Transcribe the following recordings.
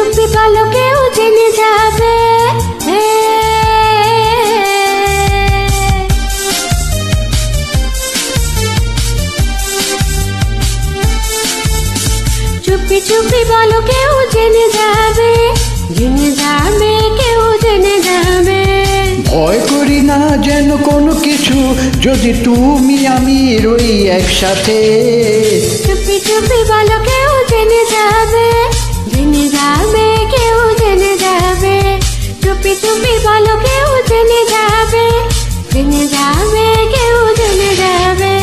চুপি বলো কেউ জেনে যাবে। চুপি চুপি বলো কেউ জেনে যাবে, জেনে যাবে, কেউ জেনে যাবে। ভয় করি না যেন কোনো কিছু, যদি তুমি আমি রই একসাথে। চুপি চুপি বলো কেউ জেনে যাবে, জেনে যাবে, কেউ জেনে যাবে। চুপি চুপি বলো কেউ জেনে যাবে, জেনে যাবে, কেউ জেনে যাবে।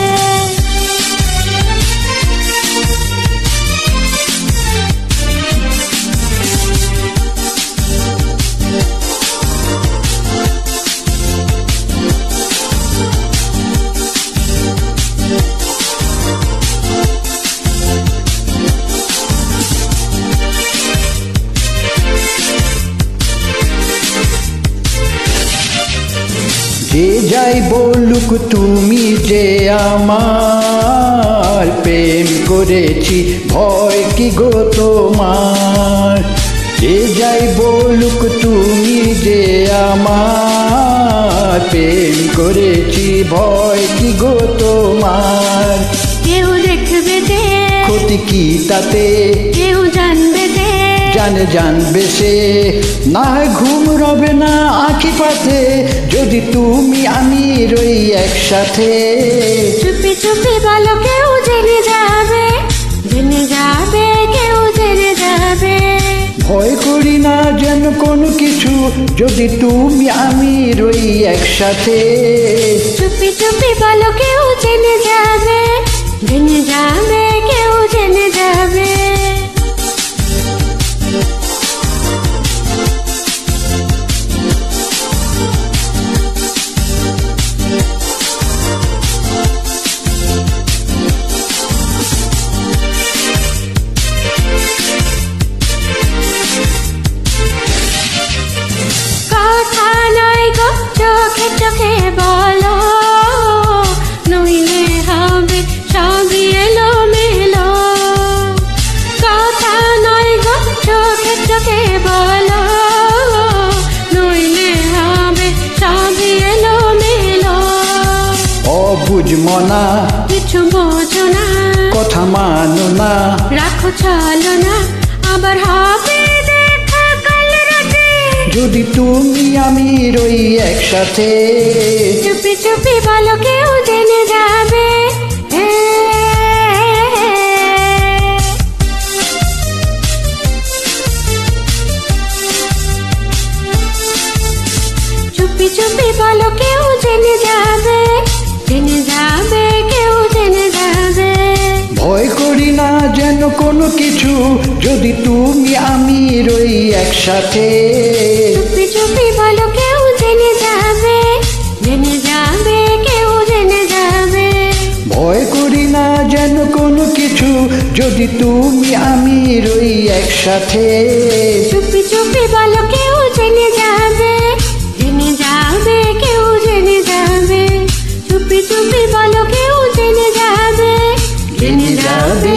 যে যাই বলুক তুমি যে আমার প্রেম করেছি, ভয় কি গো তোমার? যে যাই বলুক তুমি যে আমার প্রেম করেছি, ভয় কি গো তোমার? কেউ দেখবে যে ক্ষতি কি তাতে, কেউ জানবে যে জানবে সে। না ঘুম রবে না আঁখি পাতে, যদি তুমি আমি রই একসাথে। চুপি চুপি বলো কেউ জেনে যাবে, জেনে যাবে, কেউ জেনে যাবে। ভয় করি না যেন কোনো কিছু, যদি তুমি আমি রই একসাথে। চুপি চুপি বলো কেউ জেনে যাবে, জেনে যাবে, কেউ জেনে যাবে। কথা নয় গো চোখে চোখে বলো, নইলে হবে সবই এলোমেলো। কথা নয় গো চোখে চোখে বলো, নইলে হবে সবই এলোমেলো। অবুঝ মনা কিছু বোঝো না, কথা মানো না, রাখো চলো না, আবার হবে দেখা কাল রাতে, যদি তুমি আমি রই একসাথে। চুপি চুপি বলো কেউ জেনে যাবে। চুপি চুপি বলো কেউ জেনে যাবে, জেনে যাবে, কেউ জেনে যাবে। ভয় করি না যেন কোনো কিছু, যদি তুমি আমি রই একসাথে। চুপি চুপি বলো কেউ জেনে যাবে, জেনে যাবে, কেউ জেনে যাবে। ভয় করি না যেন কোনো কিছু, যদি তুমি আমি রই একসাথে। চুপি চুপি বলো কেউ জেনে যাবে, জেনে যাবে, কেউ জেনে যাবে। চুপি চুপি বলো কেউ জেনে যাবে, জেনে যাবে,